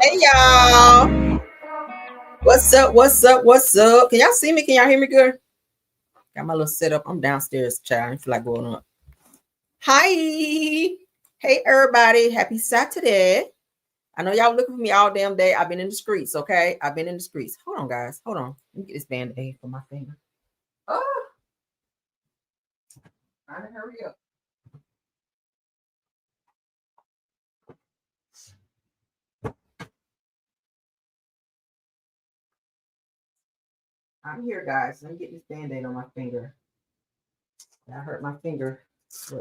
Hey y'all. What's up? What's up? What's up? Can y'all see me? Can y'all hear me good? Got my little setup. I'm downstairs, child. I feel like going up. Hi. Hey everybody. Happy Saturday. I know y'all looking for me all damn day. I've been in the streets, okay? I've been in the streets. Hold on, guys. Hold on. Let me get this band-aid for my finger. Oh. Trying to hurry up. I'm here, guys. Let me get this band-aid on my finger. I hurt my finger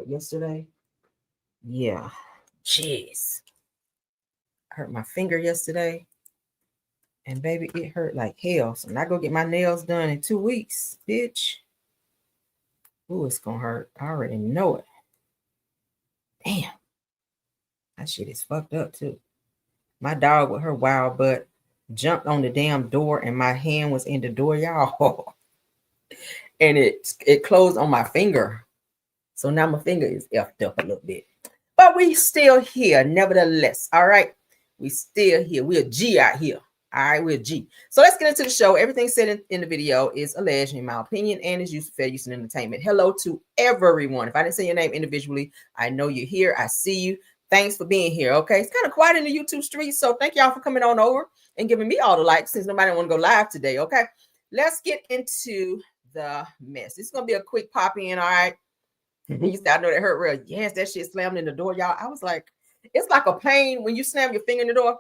yesterday. Yeah. Jeez. I hurt my finger yesterday. And baby, it hurt like hell. So now I go get my nails done in 2 weeks, bitch. Ooh, it's gonna hurt. I already know it. Damn. That shit is fucked up too. My dog with her wild butt jumped on the damn door and my hand was in the door, y'all. And it closed on my finger. So now my finger is effed up a little bit. But we still here, nevertheless. All right. We still here. We're G out here. All right, we're G. So let's get into the show. Everything said in the video is alleged, in my opinion, and is used for fair use and entertainment. Hello to everyone. If I didn't say your name individually, I know you're here. I see you. Thanks for being here. Okay, it's kind of quiet in the YouTube streets, so thank y'all for coming on over and giving me all the likes since nobody want to go live today. Okay, let's get into the mess. It's gonna be a quick pop in. All right. I know that hurt real. Yes, that shit slammed in the door, y'all. I was like, it's like a pain when you slam your finger in the door.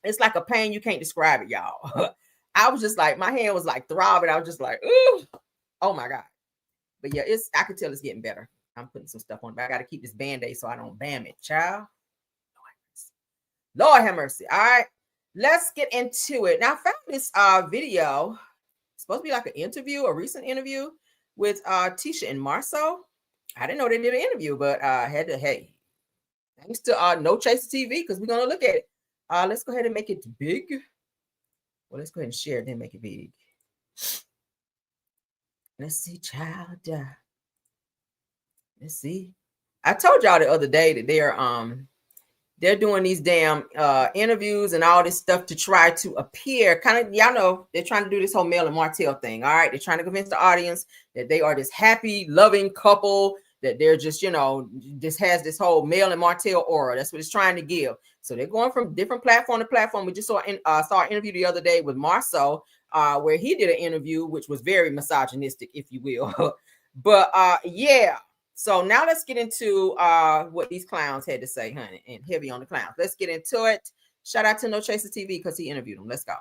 It's like a pain you can't describe it, y'all. I was just like, my hand was like throbbing. I was just like, ooh, oh my God. But yeah, I could tell it's getting better. I'm putting some stuff on, but I got to keep this band-aid so I don't bam it, child. Lord have mercy. All right, let's get into it. Now, I found this video. It's supposed to be like an interview, a recent interview with Tisha and Marsau. I didn't know they did an interview, but I had to, hey, thanks to No Chaser TV, because we're going to look at it. Let's go ahead and make it big. Well, let's go ahead and share it, then make it big. Let's see, child. Let's see. I told y'all the other day that they're doing these damn interviews and all this stuff to try to appear kind of, y'all know, they're trying to do this whole Mel and Martell thing. All right, they're trying to convince the audience that they are this happy, loving couple, that they're just, you know, just has this whole Mel and Martell aura. That's what it's trying to give. So they're going from different platform to platform. We just saw an interview the other day with Marsau, where he did an interview, which was very misogynistic, if you will. But yeah. So now let's get into what these clowns had to say, honey, and heavy on the clowns. Let's get into it. Shout out to No Chaser TV because he interviewed them. Let's go.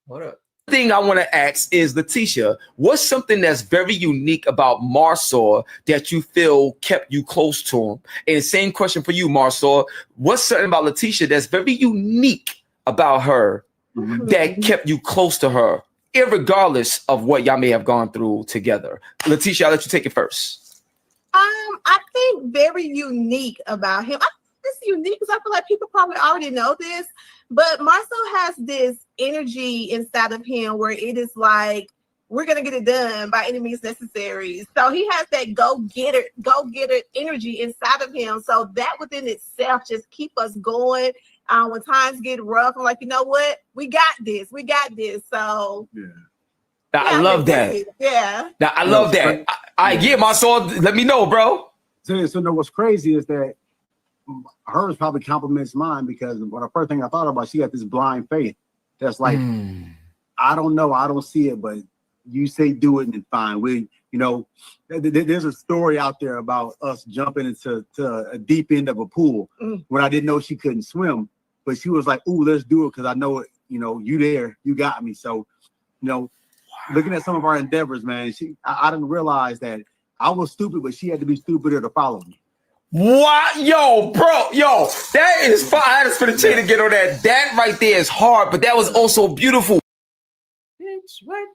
What up? Thing I want to ask is, Latrice, what's something that's very unique about Marsau that you feel kept you close to him? And same question for you, Marsau. What's something about Latrice that's very unique about her that kept you close to her, irregardless of what y'all may have gone through together? Latrice, I'll let you take it first. I think very unique about him. It's unique because I feel like people probably already know this, but Marsau has this energy inside of him where it is like, we're gonna get it done by any means necessary. So he has that go-getter energy inside of him. So that within itself just keep us going. When times get rough, I'm like, you know what? We got this. So yeah. I love that. Yeah. Now, I love that. I get Marsau. Let me know, bro. So no, what's crazy is that hers probably complements mine, because when the first thing I thought about, she got this blind faith that's like, I don't know, I don't see it, but you say do it and it's fine. We, you know, there's a story out there about us jumping into a deep end of a pool when I didn't know she couldn't swim, but she was like, "Ooh, let's do it because I know it. You know, you there, you got me." So, you know, looking at some of our endeavors, man, I didn't realize that I was stupid, but she had to be stupider to follow me. What? Yo, bro, that is fine. I just for the chain to get on that. That right there is hard, but that was also beautiful. Bitch, what?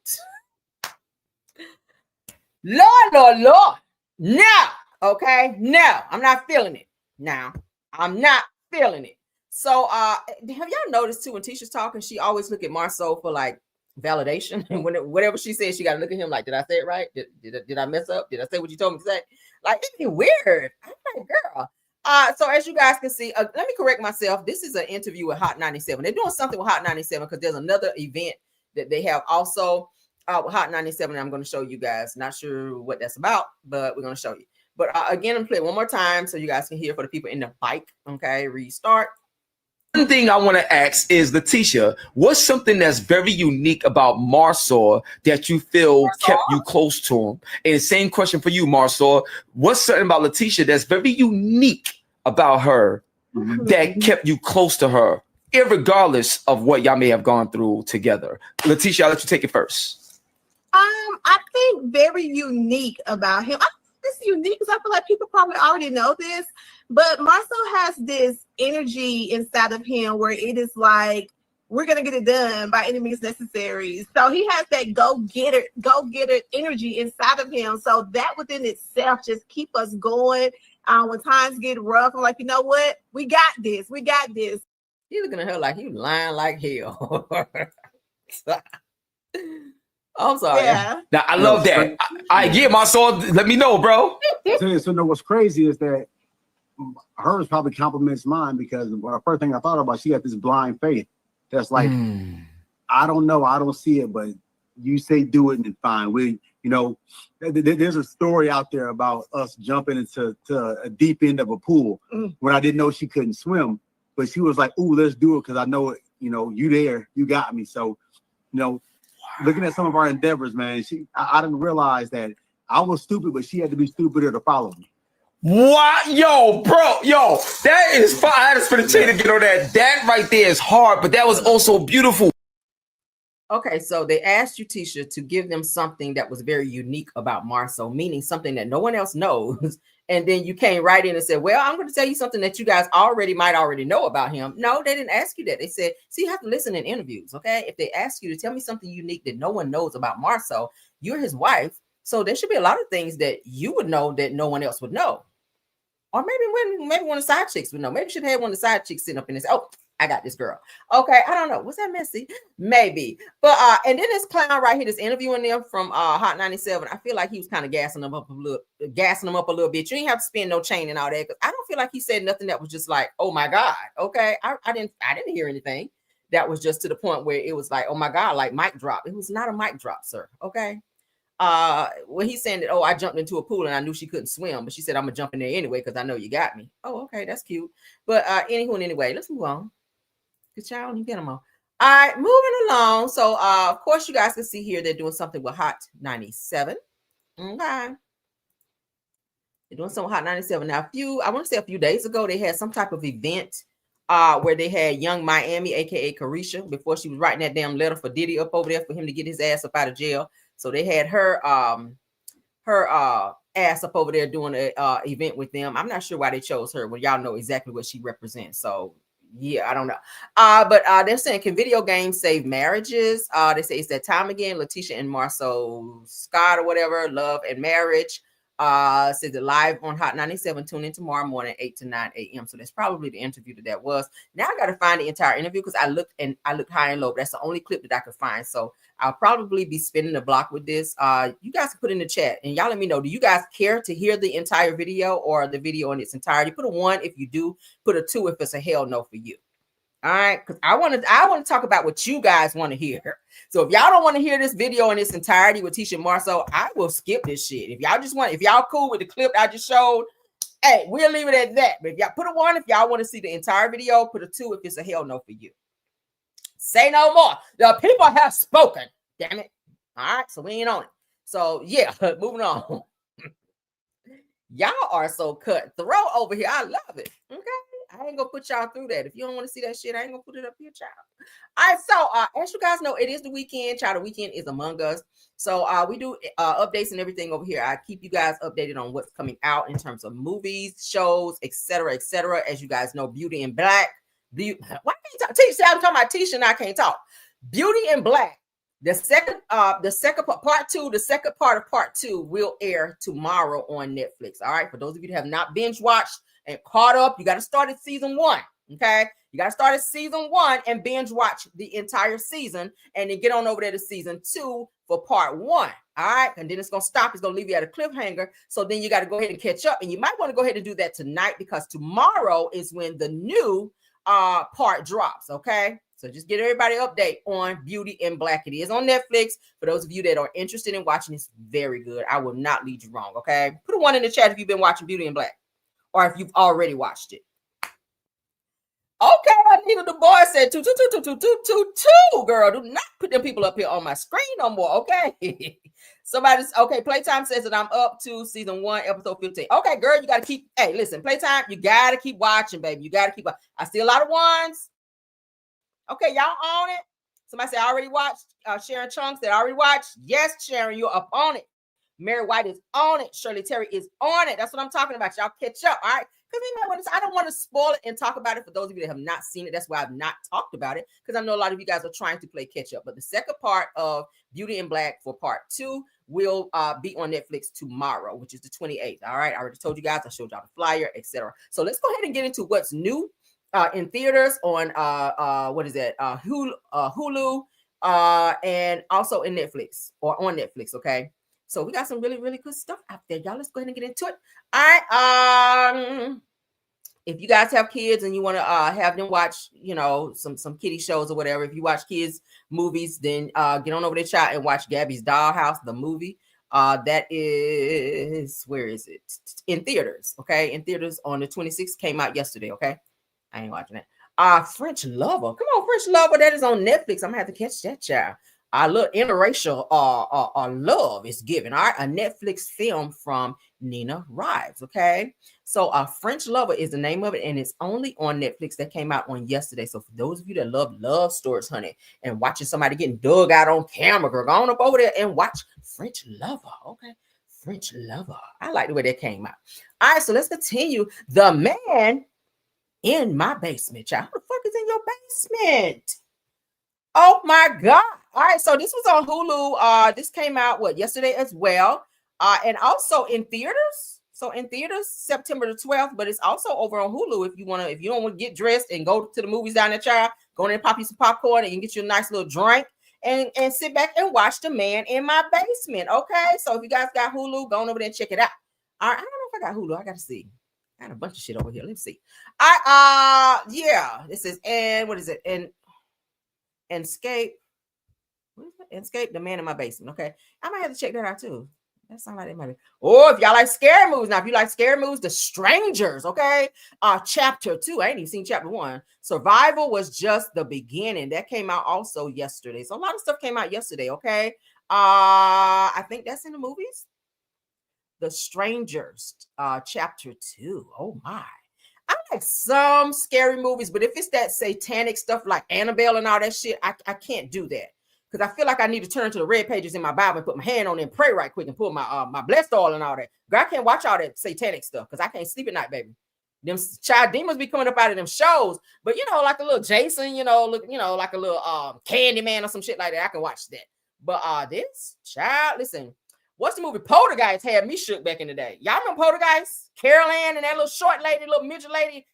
Lord. Now, okay? Now, I'm not feeling it. Now, I'm not feeling it. So, have y'all noticed too, when Tisha's talking, she always look at Marsau for like validation. And whatever she says, she got to look at him like, did I say it right? Did I mess up? Did I say what you told me to say? Like, it's weird. I'm like, girl, So as you guys can see, let me correct myself. This is an interview with Hot 97. They're doing something with Hot 97 because there's another event that they have also with Hot 97. I'm going to show you guys. Not sure what that's about, but we're going to show you. But again, I'm playing one more time so you guys can hear for the people in the bike. Okay, restart. One thing I want to ask is, Tisha, what's something that's very unique about Marsau that you feel kept you close to him? And same question for you, Marsau. What's something about Tisha that's very unique about her that kept you close to her, irregardless of what y'all may have gone through together? Tisha, I'll let you take it first. I think very unique about him. It's unique because I feel like people probably already know this, but Marsau has this energy inside of him where it is like, we're gonna get it done by any means necessary. So he has that go get it energy inside of him. So that within itself just keep us going. When times get rough, I'm like, you know what? We got this. We got this. He's looking at her like you lying like hell. I'm sorry. Yeah. Now, I love that. I get Marsau. Let me know, bro. So no, what's crazy is that hers probably complements mine because the first thing I thought about, she got this blind faith that's like, I don't know, I don't see it, but you say do it and it's fine. There's a story out there about us jumping into a deep end of a pool when I didn't know she couldn't swim, but she was like, "Ooh, let's do it because I know it. You there, you got me." So, looking at some of our endeavors, man, I didn't realize that I was stupid, but she had to be stupider to follow me. What? Yo, that is fine. I had to spin a chain to get on that. That right there is hard, but that was also beautiful. Okay, so they asked you, Tisha, to give them something that was very unique about Marsau, meaning something that no one else knows. And then you came right in and said, well, I'm going to tell you something that you guys might already know about him. No, they didn't ask you that. They said, see, you have to listen in interviews, okay? If they ask you to tell me something unique that no one knows about Marsau, you're his wife. So there should be a lot of things that you would know that no one else would know. Or maybe one of the side chicks would know. Maybe you should have one of the side chicks sitting up in this. Oh, I got this girl. Okay, I don't know. Was that messy? Maybe. But and then this clown right here, this interviewing them from Hot 97. I feel like he was kind of gassing them up a little bit. You ain't have to spend no chain and all that. Because I don't feel like he said nothing that was just like, oh my God. Okay. I didn't hear anything that was just to the point where it was like, oh my God, like mic drop. It was not a mic drop, sir. Okay. When he's saying that, oh, I jumped into a pool and I knew she couldn't swim, but she said, I'm gonna jump in there anyway because I know you got me. Oh, okay, that's cute. But anyway, let's move on. Good child, you get them all. All right, moving along. So of course you guys can see here they're doing something with Hot 97. Okay. They're doing something with Hot 97. Now, I want to say a few days ago, they had some type of event where they had Young Miami, aka Carisha, before she was writing that damn letter for Diddy up over there for him to get his ass up out of jail. So they had her ass up over there doing an event with them. I'm not sure why they chose her when y'all know exactly what she represents. So yeah, I don't know. But they're saying, can video games save marriages? They say it's that time again. Tisha and Marsau Scott or whatever, Love and Marriage. Says it live on Hot 97. Tune in tomorrow morning, 8 to 9 a.m. So that's probably the interview that was. Now I got to find the entire interview because I looked high and low. But that's the only clip that I could find. So I'll probably be spinning the block with this. You guys can put in the chat and y'all let me know. Do you guys care to hear the entire video or the video in its entirety? Put a 1 if you do. Put a 2 if it's a hell no for you. All right, because I want to talk about what you guys want to hear. So if y'all don't want to hear this video in its entirety with Tisha and Marsau, I will skip this shit. If y'all cool with the clip I just showed, hey, we'll leave it at that. But if y'all put a 1 if y'all want to see the entire video, put a 2 if it's a hell no for you. Say no more. The people have spoken. Damn it. All right, so we ain't on it. So yeah, moving on. Y'all are so cutthroat over here. I love it. Okay. I ain't gonna put y'all through that. If you don't want to see that shit, I ain't gonna put it up here, child. All right, so as you guys know, it is the weekend, child. The weekend is among us. So we do updates and everything over here. I keep you guys updated on what's coming out in terms of movies, shows, etc., etc. As you guys know, Beauty and Black. Why can't you talk? Tisha, I'm talking about Tisha and I can't talk. Beauty and Black. The second part 2, the second part of part 2 will air tomorrow on Netflix. All right, for those of you that have not binge watched and caught up, you got to start at season 1. Okay, you got to start at season 1 and binge watch the entire season, and then get on over there to season 2 for part 1. All right, and then it's gonna stop. It's gonna leave you at a cliffhanger. So then you got to go ahead and catch up, and you might want to go ahead and do that tonight, because tomorrow is when the new part drops. Okay, so just get everybody update on Beauty in Black. It is on Netflix. For those of you that are interested in watching, it's very good. I will not lead you wrong. Okay, put a 1 in the chat if you've been watching Beauty in Black, or if you've already watched it. Okay, Anita Du Bois said two. Girl, do not put them people up here on my screen no more. Okay. Somebody's okay. Playtime says that I'm up to season 1, episode 15. Okay, girl, you got to keep. Hey, listen, Playtime, you got to keep watching, baby. You got to keep. I see a lot of ones. Okay, y'all on it. Somebody said I already watched. Sharon Chung said I already watched. Yes, Sharon, you're up on it. Mary White is on it. Shirley Terry is on it. That's what I'm talking about. Y'all catch up, all right? Because I don't want to spoil it and talk about it for those of you that have not seen it. That's why I've not talked about it, because I know a lot of you guys are trying to play catch up. But the second part of Beauty in Black for part 2 will be on Netflix tomorrow, which is the 28th. All right. I already told you guys. I showed y'all the flyer, etc. So let's go ahead and get into what's new in theaters on what is that? Hulu and also in Netflix or on Netflix. Okay. So we got some really, really good stuff out there, y'all. Let's go ahead and get into it. All right. If you guys have kids and you want to have them watch, you know, some kiddie shows or whatever, if you watch kids movies, then get on over to chat and watch Gabby's Dollhouse, the movie. That is, where is it? In theaters. Okay, in theaters on the 26th. Came out yesterday. Okay, I ain't watching that. French Lover. Come on, French Lover. That is on Netflix. I'm gonna have to catch that, child. Look, interracial love is given. All right, a Netflix film from Nina Rives. Okay, so French Lover is the name of it, and it's only on Netflix. That came out on yesterday. So for those of you that love stories, honey, and watching somebody getting dug out on camera, girl, go on up over there and watch French Lover. Okay, French Lover. I like the way that came out. All right, so let's continue. The Man in My Basement, child. Who the fuck is in your basement? Oh my God. All right, so this was on Hulu. This came out yesterday as well. And also in theaters. So in theaters, September the 12th, but it's also over on Hulu if you don't want to get dressed and go to the movies down there, child. Go in and pop you some popcorn and get you a nice little drink and sit back and watch The Man in My Basement. Okay. So if you guys got Hulu, go on over there and check it out. All right. I don't know if I got Hulu. I gotta see. I got a bunch of shit over here. Let's see. Yeah. This is what is it? Escape. What is that? Escape, The Man in My Basement. Okay. I might have to check that out too. That sounds like it might be. Or if y'all like scary movies. Now, if you like scary movies, The Strangers, okay. Chapter 2. I ain't even seen chapter 1. Survival was just the beginning. That came out also yesterday. So a lot of stuff came out yesterday, okay. I think that's in the movies. The Strangers, chapter 2. Oh my. I like some scary movies, but if it's that satanic stuff like Annabelle and all that shit, I can't do that. Because I feel like I need to turn to the red pages in my Bible and put my hand on it and pray right quick and pull my blessed oil and all that. Girl, I can't watch all that satanic stuff because I can't sleep at night, baby. Them child demons be coming up out of them shows, but like a little Jason, like a little Candyman or some shit like that. I can watch that. But this child, listen, what's the movie? Poltergeist had me shook back in the day. Y'all remember Poltergeist? Carol Ann and that little short lady, little midget lady.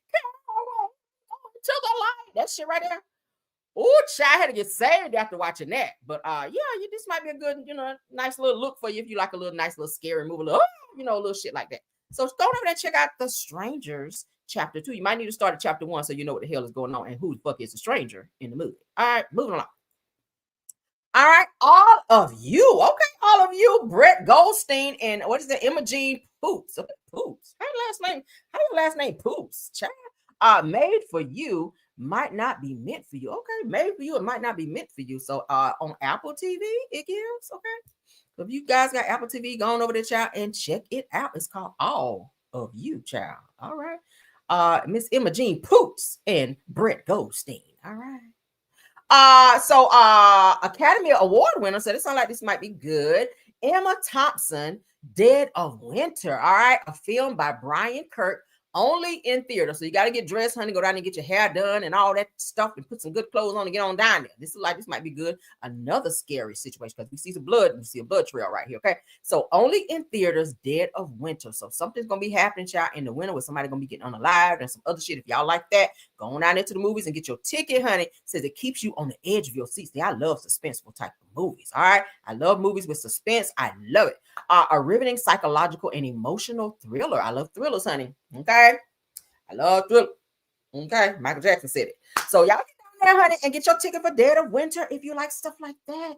To the light. That shit right there. Oh, child, had to get saved after watching that. But this might be a good, nice little look for you if you like a little nice little scary movie, a little shit like that. So go over there and check out The Strangers chapter 2. You might need to start at chapter 1 so you know what the hell is going on and who the fuck is the stranger in the movie. All right, moving along. All right, all of you, Brett Goldstein and what is that, Imogene Poots. Okay, Poots. How your last name Poots, child? Made for You might not be meant for you. Okay, Made for You, it might not be meant for you. So on Apple TV, it gives, okay. So if you guys got Apple TV, go on over there, child, and check it out. It's called All of You, child. All right. Miss Imogene Poots and Brett Goldstein. All right. So Academy Award winner. So this sounds like this might be good. Emma Thompson, Dead of Winter. All right. A film by Brian Kirk, only in theater. So you got to get dressed, honey, go down and get your hair done and all that stuff and put some good clothes on and get on down there. This might be good. Another scary situation because we see some blood and we see a blood trail right here. Okay. So only in theaters, Dead of Winter. So something's going to be happening, child, in the winter where somebody going to be getting unalived and some other shit. If y'all like that, Go on out into the movies and get your ticket, honey. It says it keeps you on the edge of your seat. See, I love suspenseful type of movies. All right. I love movies with suspense. I love it. A riveting psychological and emotional thriller. I love thrillers, honey. Okay. I love thriller. Okay. Michael Jackson said it. So y'all get down there, honey, and get your ticket for Dead of Winter if you like stuff like that.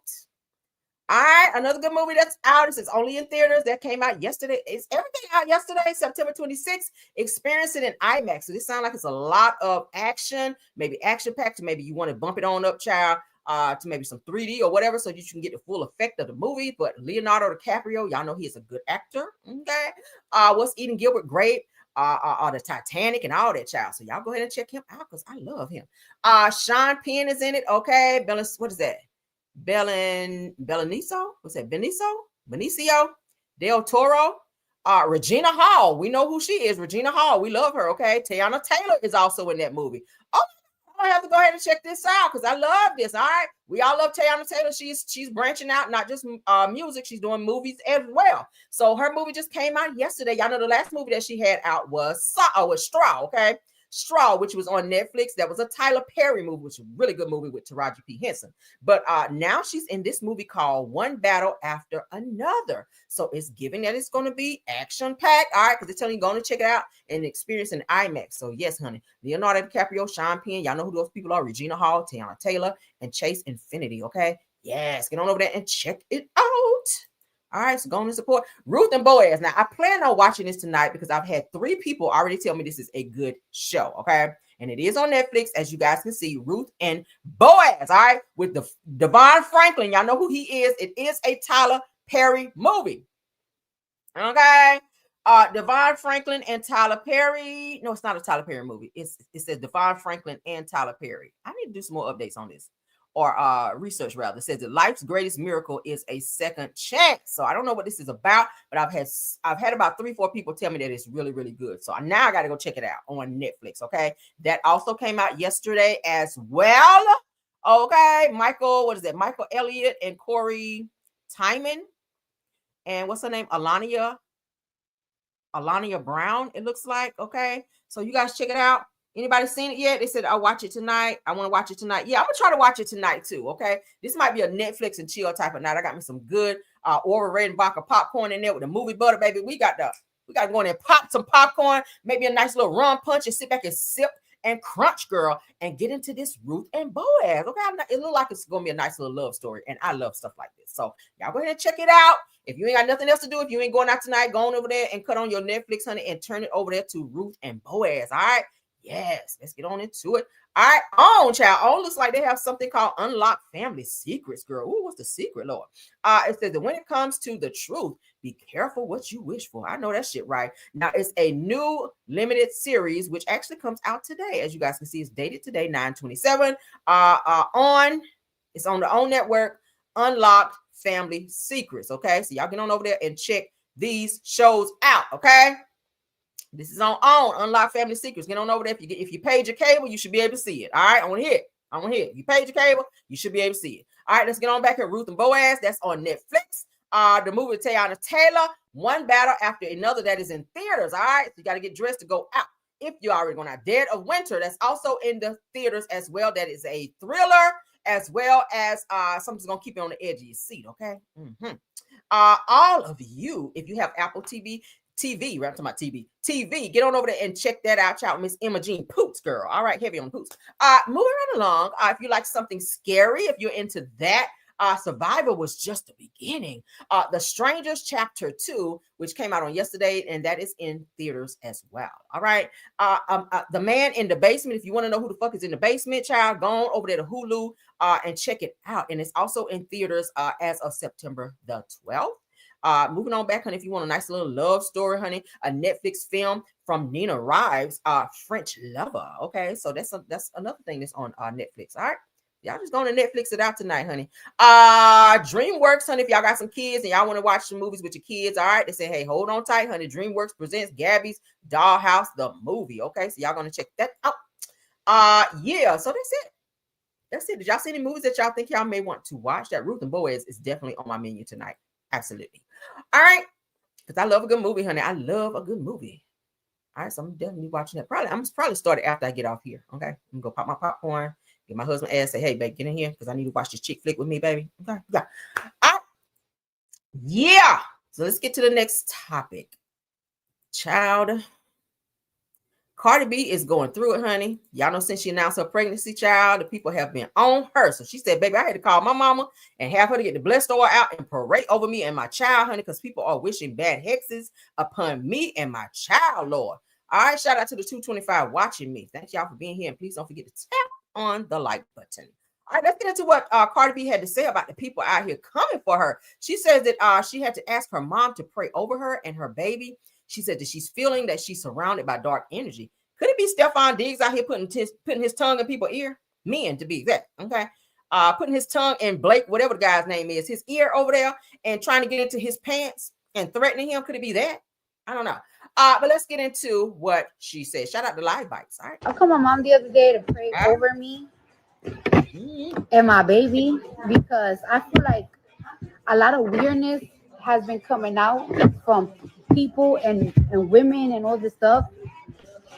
All right, another good movie that's out. It's only in theaters. That came out yesterday. Is everything out yesterday, September 26th? Experience it in IMAX. So this sounds like it's a lot of action, maybe action-packed. Maybe you want to bump it on up, child, to maybe some 3D or whatever, so you can get the full effect of the movie. But Leonardo DiCaprio, y'all know he is a good actor. Okay, what's Eating Gilbert Grape? The Titanic and all that, child. So y'all go ahead and check him out because I love him. Sean Penn is in it. Okay, what is that? Benicio? What's that? Benicio Del Toro. Regina Hall. We know who she is. Regina Hall. We love her. Okay. Tiana Taylor is also in that movie. Oh, I have to go ahead and check this out because I love this. All right. We all love Tiana Taylor. She's branching out, not just music. She's doing movies as well. So her movie just came out yesterday. Y'all know the last movie that she had out was Straw. Okay. Straw, which was on Netflix. That was a Tyler Perry movie, which was a really good movie with Taraji P. Henson. But now she's in this movie called One Battle After Another. So it's giving that it's going to be action-packed. All right, because they're telling you going to check it out and experience in IMAX. So yes, honey. Leonardo DiCaprio, Sean Penn. Y'all know who those people are. Regina Hall, Tiana Taylor, and Chase Infinity. Okay? Yes, get on over there and check it out. All right, so go on and support Ruth and Boaz. Now, I plan on watching this tonight because I've had 3 people already tell me this is a good show, okay? And it is on Netflix, as you guys can see, Ruth and Boaz, all right? With the Devon Franklin. Y'all know who he is. It is a Tyler Perry movie, okay? Devon Franklin and Tyler Perry. No, it's not a Tyler Perry movie. It says Devon Franklin and Tyler Perry. I need to do some more updates on this. Or research rather. It says that life's greatest miracle is a second chance. So I don't know what this is about, but I've had about 3-4 people tell me that it's really, really good. So now I got to go check it out on Netflix. Okay. That also came out yesterday as well. Okay. Michael Elliott and Corey Timon. And what's her name? Alania Brown, it looks like. Okay. So you guys check it out. Anybody seen it yet? They said, I'll watch it tonight. I want to watch it tonight. Yeah, I'm going to try to watch it tonight too, okay? This might be a Netflix and chill type of night. I got me some good Orville Redenbacher popcorn in there with the movie butter, baby. We got to go in and pop some popcorn, maybe a nice little rum punch and sit back and sip and crunch, girl, and get into this Ruth and Boaz, okay? It looks like it's going to be a nice little love story, and I love stuff like this. So y'all go ahead and check it out. If you ain't got nothing else to do, if you ain't going out tonight, go on over there and cut on your Netflix, honey, and turn it over there to Ruth and Boaz, all right? Yes, let's get on into it. All right, child. Looks like they have something called Unlocked Family Secrets, girl. Ooh, what's the secret, Lord? It says that when it comes to the truth, be careful what you wish for. I know that shit, right? Now, it's a new limited series, which actually comes out today. As you guys can see, it's dated today, 9/27. It's on the OWN network, Unlocked Family Secrets, okay? So y'all get on over there and check these shows out, okay? This is on Unlock Family Secrets. Get on over there. If you paid your cable, you should be able to see it. All right, I want to hear it. If you paid your cable, you should be able to see it. All right, let's get on back here. Ruth and Boaz. That's on Netflix. The movie with Tiana Taylor, One Battle After Another. That is in theaters. All right, so you got to get dressed to go out. If you're already going out, Dead of Winter. That's also in the theaters as well. That is a thriller as well as something's going to keep you on the edge of your seat. Okay. All of you, if you have Apple TV, right? I'm talking about TV. Get on over there and check that out, child. Miss Emma Jean Poots, girl. All right, heavy on the Poots. Moving right along. If you like something scary, if you're into that, Survivor was just the beginning. The Strangers Chapter 2, which came out on yesterday, and that is in theaters as well. All right. The Man in the Basement. If you want to know who the fuck is in the basement, child, go on over there to Hulu and check it out. And it's also in theaters as of September the 12th. Moving on back, honey, if you want a nice little love story, honey, a Netflix film from Nina Rives, French Lover. Okay, so that's another thing that's on Netflix. All right, y'all just going to Netflix it out tonight, honey. DreamWorks, honey, if y'all got some kids and y'all want to watch some movies with your kids, all right, they say, hey, hold on tight, honey. DreamWorks presents Gabby's Dollhouse, the movie. Okay, so y'all gonna check that out. Yeah, so that's it. Did y'all see any movies that y'all think y'all may want to watch? That Ruth and Boaz is definitely on my menu tonight. Absolutely. All right. Because I love a good movie, honey. I love a good movie. All right, so I'm definitely watching that. I'm probably started after I get off here. Okay, I'm gonna go pop my popcorn, get my husband ass, say, hey, babe, get in here because I need to watch this chick flick with me, baby. Okay, yeah. Yeah. So let's get to the next topic. Child. Cardi B is going through it, honey. Y'all know since she announced her pregnancy, child, the people have been on her. So she said, baby, I had to call my mama and have her to get the blessed oil out and parade over me and my child, honey, because people are wishing bad hexes upon me and my child, Lord. All right, shout out to the 225 watching me. Thank y'all for being here. And please don't forget to tap on the like button. All right, let's get into what Cardi B had to say about the people out here coming for her. She says that she had to ask her mom to pray over her and her baby. She said that she's feeling that she's surrounded by dark energy. Could it be Stephon Diggs out here putting his tongue in people's ear? Men, to be exact, okay? Putting his tongue in Blake, whatever the guy's name is, his ear over there and trying to get into his pants and threatening him. Could it be that? I don't know. But let's get into what she said. Shout out to Live Bites, all right? I called my mom the other day to pray over me and my baby because I feel like a lot of weirdness has been coming out from people and women and all this stuff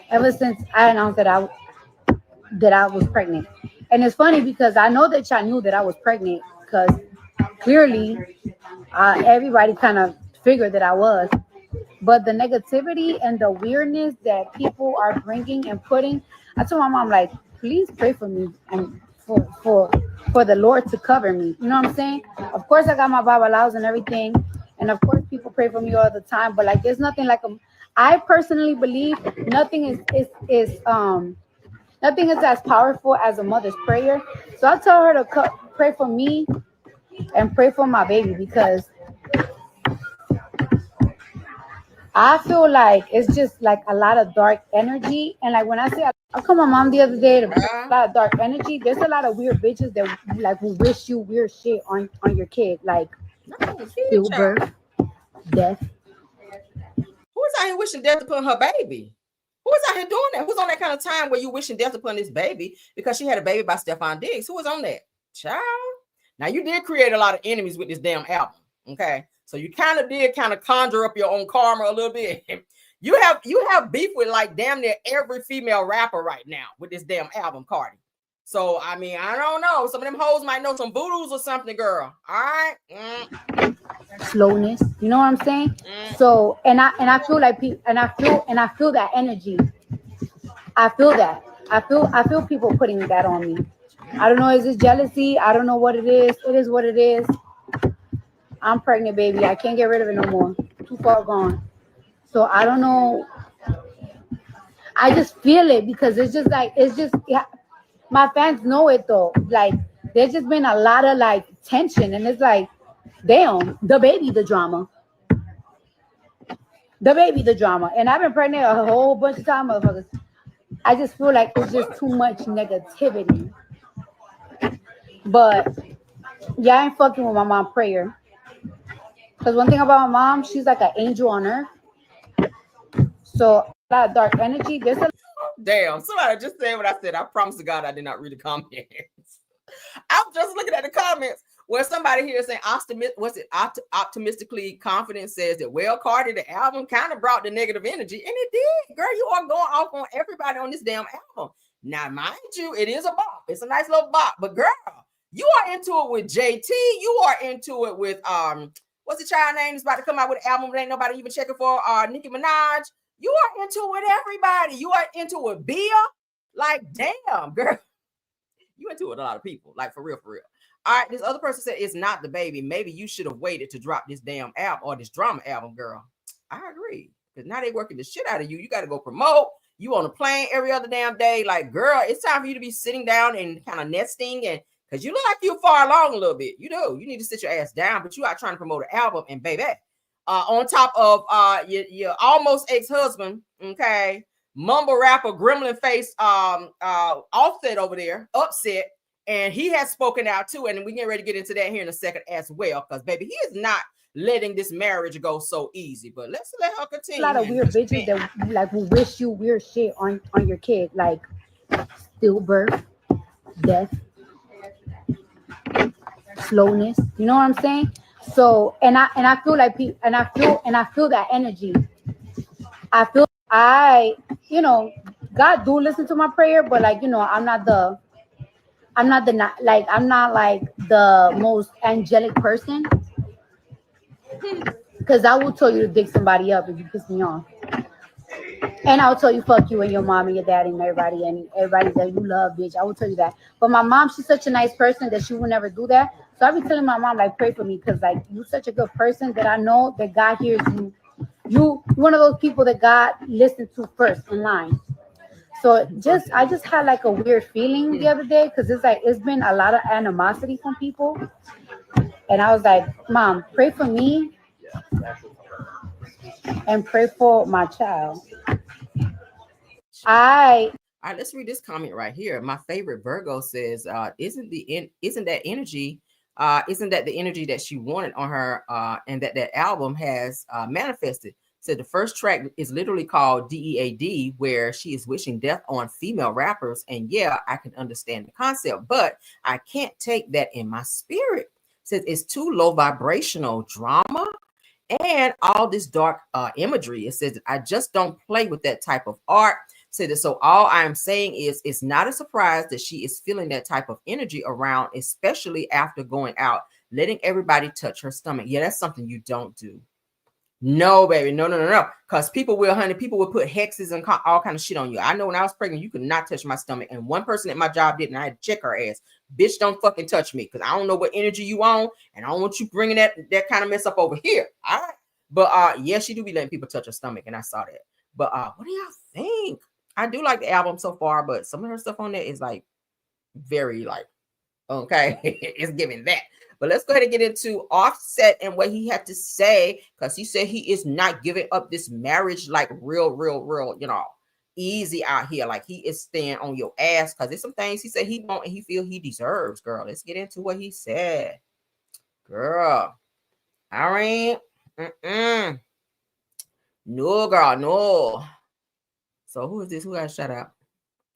ever since I announced that I was pregnant. And it's funny because I know that y'all knew that I was pregnant because clearly everybody kind of figured that I was. But the negativity and the weirdness that people are bringing and putting, I told my mom, like, please pray for me and for the Lord to cover me. You know what I'm saying? Of course, I got my Babalaos and everything. And of course, people pray for me all the time. But like, there's nothing like I personally believe nothing is as powerful as a mother's prayer. So I'll tell her to pray for me and pray for my baby because I feel like it's just like a lot of dark energy. And like when I say I called my mom the other day to a lot of dark energy, there's a lot of weird bitches that like will wish you weird shit on your kid, like stillbirth, death. Who's out here wishing death upon her baby? Who's out here doing that? Who's on that kind of time where you wishing death upon this baby because she had a baby by Stephon Diggs? Who was on that? Child. Now you did create a lot of enemies with this damn album. Okay. So you did conjure up your own karma a little bit. You have beef with like damn near every female rapper right now with this damn album, Cardi. So I mean, I don't know. Some of them hoes might know some voodoos or something, girl. All right. Slowness, you know what I'm saying? So and I feel like I feel that energy. I feel that. I feel people putting that on me. I don't know, is it jealousy? I don't know what it is. It is what it is. I'm pregnant, baby. I can't get rid of it no more. Too far gone. So I don't know. I just feel it because yeah, my fans know it though. Like there's just been a lot of like tension and it's like, damn, the baby, the drama. And I've been pregnant a whole bunch of times, motherfuckers. I just feel like it's just too much negativity. But yeah, I ain't fucking with my mom's prayer. Because one thing about my mom, she's like an angel on earth. So a lot of dark energy. There's a damn, somebody just said what I said. I promise to God I did not read the comments. I was just looking at the comments where somebody here saying optimistically confident says that, well, Cardi, the album kind of brought the negative energy. And it did. Girl, you are going off on everybody on this damn album. Now, mind you, it is a bop. It's a nice little bop. But girl, you are into it with JT. You are into it with what's the child name that's about to come out with an album that ain't nobody even checking for? Nicki Minaj. You are into it with everybody. You are into it with Bia. Like, damn, girl. You into it with a lot of people. Like, for real, for real. All right, this other person said it's not the baby. Maybe you should have waited to drop this damn album or this drama album, girl. I agree. Because now they working the shit out of you. You got to go promote. You on a plane every other damn day. Like, girl, it's time for you to be sitting down and kind of nesting and because you look like you're far along a little bit. You do. You need to sit your ass down, but you are trying to promote an album and baby. On top of your almost ex-husband, okay, mumble rapper, gremlin face, Offset over there, Upset, and he has spoken out too, and we get ready to get into that here in a second as well, because baby, he is not letting this marriage go so easy. But let's let her continue. A lot of weird bitches that like will wish you weird shit on your kid, like stillbirth, death, slowness. You know what I'm saying? So and I feel like I feel that energy. I I, God do listen to my prayer, but like, I'm not like the most angelic person. Because I will tell you to dig somebody up if you piss me off. And I'll tell you fuck you and your mom and your dad and everybody that you love, bitch. I will tell you that. But my mom, she's such a nice person that she will never do that. So I be telling my mom, like, pray for me, because like you're such a good person that I know that God hears you. You one of those people that God listens to first in line. So I just had like a weird feeling the other day, because it's been a lot of animosity from people. And I was like, Mom, pray for me and pray for my child. All right, let's read this comment right here. My favorite Virgo says, isn't that energy, isn't that the energy that she wanted on her, and that album has manifested? So the first track is literally called DEAD, where she is wishing death on female rappers. And yeah, I can understand the concept, but I can't take that in my spirit. Says it's too low vibrational drama and all this dark imagery. It says I just don't play with that type of art. So all I'm saying is it's not a surprise that she is feeling that type of energy around, especially after going out, letting everybody touch her stomach. Yeah, that's something you don't do. No, baby, no. Because people will put hexes and all kind of shit on you. I know when I was pregnant, you could not touch my stomach. And one person at my job did, and I had to check her ass. Bitch, don't fucking touch me, because I don't know what energy you on, and I don't want you bringing that kind of mess up over here. All right. But yeah, she do be letting people touch her stomach, and I saw that. But what do y'all think? I do like the album so far, but some of her stuff on there is like very like, okay, it's giving that. But let's go ahead and get into Offset and what he had to say, because he said he is not giving up this marriage like real, easy out here. Like he is staying on your ass, because there's some things he said he won't and he feel he deserves, girl. Let's get into what he said. Girl, all right. No, girl, no. So who is this? Who got a shout out?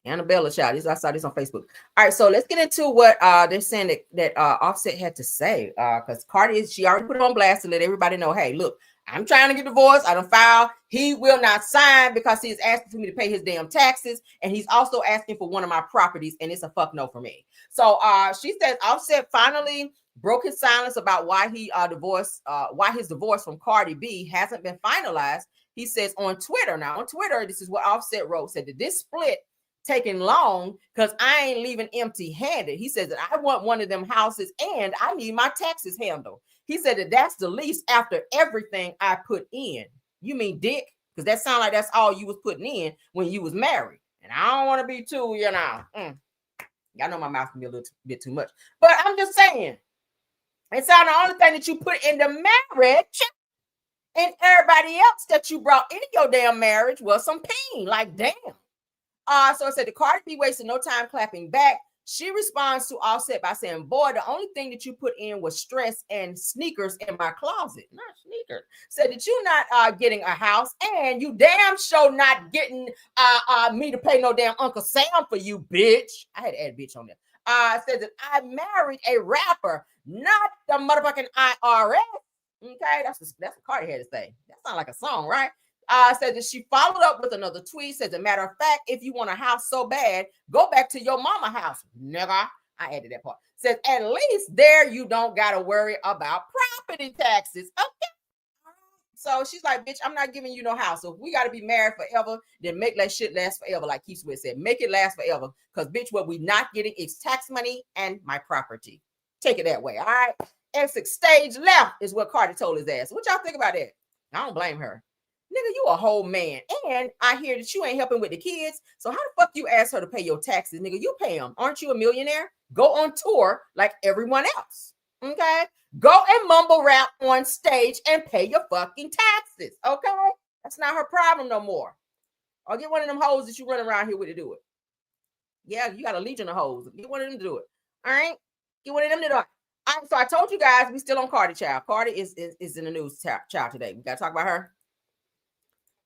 Annabella child. I saw this on Facebook. All right, so let's get into what they're saying that Offset had to say. Because Cardi, she already put it on blast to let everybody know, hey, look, I'm trying to get divorced. I don't file. He will not sign because he's asking for me to pay his damn taxes, and he's also asking for one of my properties, and it's a fuck no for me. So she says Offset finally broke his silence about why he why his divorce from Cardi B hasn't been finalized. He says on Twitter. Now on Twitter, this is what Offset wrote. Said that this split taking long because I ain't leaving empty-handed. He says that I want one of them houses and I need my taxes handled. He said that that's the least after everything I put in. You mean dick? Because that sounds like that's all you was putting in when you was married. And I don't want to be too, Y'all know my mouth can be a little bit too much. But I'm just saying, it sounds the only thing that you put in the marriage and everybody else that you brought in your damn marriage was some peen. Like, damn. So it said the Cardi B wasted no time clapping back. She responds to Offset by saying, boy, the only thing that you put in was stress and sneakers in my closet. Not sneakers. Said that you not getting a house, and you damn sure not getting me to pay no damn Uncle Sam for you, bitch. I had to add bitch on there. Said that I married a rapper, not the motherfucking IRS. Okay, that's what Cardi had to say. That sounds like a song, right? Said that she followed up with another tweet. Says, a matter of fact, if you want a house so bad, go back to your mama house, nigga. I added that part. Says, at least there you don't gotta worry about property taxes. Okay. So she's like, bitch, I'm not giving you no house. So if we gotta be married forever, then make that shit last forever. Like Keith Sweat said, make it last forever. Because bitch, what we not getting is tax money and my property. Take it that way. All right. Exit stage left is what Cardi told his ass. What y'all think about that? I don't blame her. Nigga, you a whole man. And I hear that you ain't helping with the kids. So how the fuck you ask her to pay your taxes? Nigga, you pay them. Aren't you a millionaire? Go on tour like everyone else. Okay? Go and mumble rap on stage and pay your fucking taxes. Okay? That's not her problem no more. Or get one of them hoes that you run around here with to do it. Yeah, you got a legion of hoes. Get one of them to do it. All right? Get one of them to do it. So I told you guys we still on Cardi, child. Cardi is in the news, child, today. We got to talk about her.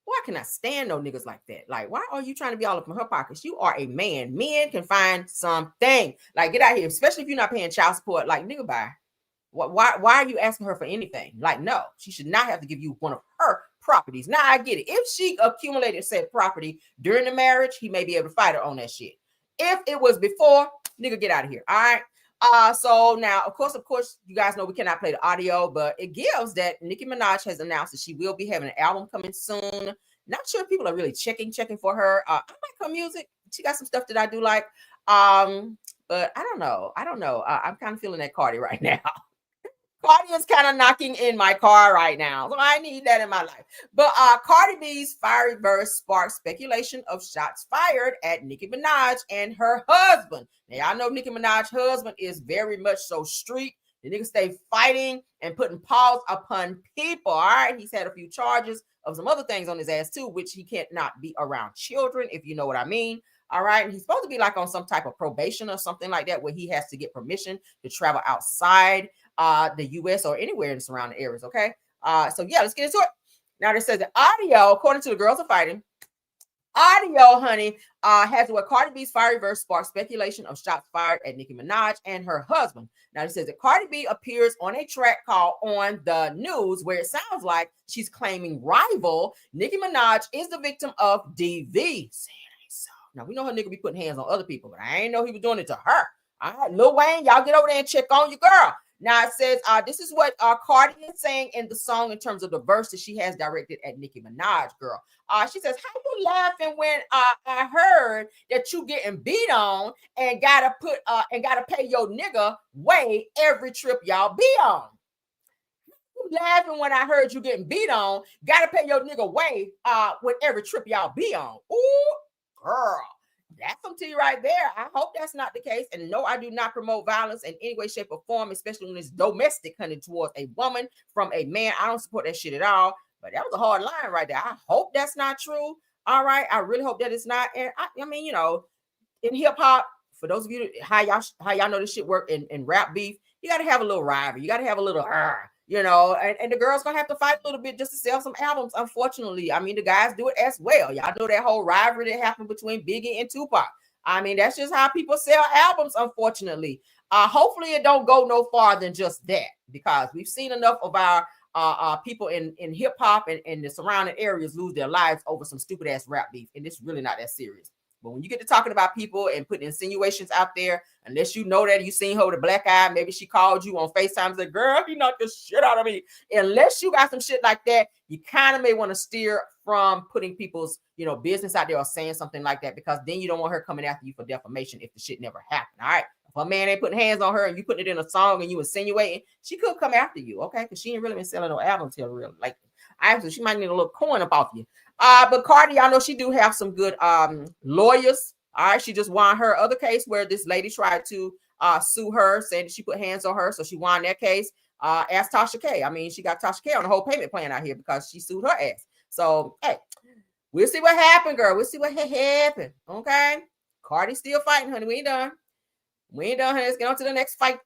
Why can I stand no niggas like that? Like, why are you trying to be all up in her pockets? You are a man. Men can find something. Like, get out here, especially if you're not paying child support. Like, nigga, bye. Why are you asking her for anything? Like, no, she should not have to give you one of her properties. Now I get it. If she accumulated said property during the marriage, he may be able to fight her on that shit. If it was before, nigga, get out of here. All right. So now, of course, you guys know we cannot play the audio, but it gives that Nicki Minaj has announced that she will be having an album coming soon. Not sure if people are really checking for her. I like her music. She got some stuff that I do like. But I don't know. I'm kind of feeling that Cardi right now. Cardi is kind of knocking in my car right now. So I need that in my life. But Cardi B's fiery verse sparked speculation of shots fired at Nicki Minaj and her husband. Now, y'all know Nicki Minaj's husband is very much so street. The nigga stay fighting and putting paws upon people. All right. He's had a few charges of some other things on his ass too, which he can't not be around children, if you know what I mean. All right. And he's supposed to be like on some type of probation or something like that, where he has to get permission to travel outside the U.S. or anywhere in the surrounding areas. Okay. So yeah, let's get into it. Now, it says the audio, according to the girls are fighting. Audio, honey, has what Cardi B's fiery verse sparked speculation of shots fired at Nicki Minaj and her husband. Now, it says that Cardi B appears on a track called On the News, where it sounds like she's claiming rival Nicki Minaj is the victim of DV. Now, we know her nigga be putting hands on other people, but I ain't know he was doing it to her. All right, Lil Wayne, y'all get over there and check on your girl. Now, it says, this is what Cardi is saying in the song in terms of the verse that she has directed at Nicki Minaj, girl. She says, how you laughing when I heard that you getting beat on and gotta pay your nigga way every trip y'all be on? You laughing when I heard you getting beat on, gotta pay your nigga way with every trip y'all be on. Ooh, girl. That's some tea right there. I hope that's not the case. And no, I do not promote violence in any way, shape, or form, especially when it's domestic, honey, towards a woman from a man. I don't support that shit at all. But that was a hard line right there. I hope that's not true. All right. I really hope that it's not. And I mean, you know, in hip hop, for those of you how y'all know this shit work in rap beef, you got to have a little rivalry. You got to have a little you know, and the girl's gonna have to fight a little bit just to sell some albums, unfortunately. I mean, the guys do it as well. Y'all know that whole rivalry that happened between Biggie and Tupac. I mean, that's just how people sell albums, unfortunately. Hopefully it don't go no farther than just that, because we've seen enough of our people in hip-hop and the surrounding areas lose their lives over some stupid-ass rap beef, and it's really not that serious. But when you get to talking about people and putting insinuations out there, unless you know that you seen her with a black eye, maybe she called you on FaceTime and said, girl, you knocked the shit out of me. Unless you got some shit like that, you kind of may want to steer from putting people's, you know, business out there or saying something like that, because then you don't want her coming after you for defamation if the shit never happened. All right. If a man ain't putting hands on her and you putting it in a song and you insinuating, she could come after you. Okay. Because she ain't really been selling no albums here, really. Like, actually, she might need a little coin up off you. But Cardi, y'all know she do have some good lawyers. All right, she just won her other case where this lady tried to sue her, saying that she put hands on her, so she won that case. Ask Tasha K. I mean, she got Tasha K on the whole payment plan out here because she sued her ass. So, hey, we'll see what happened, girl. We'll see what happened. Okay, Cardi still fighting, honey. We ain't done. Honey. Let's get on to the next fight.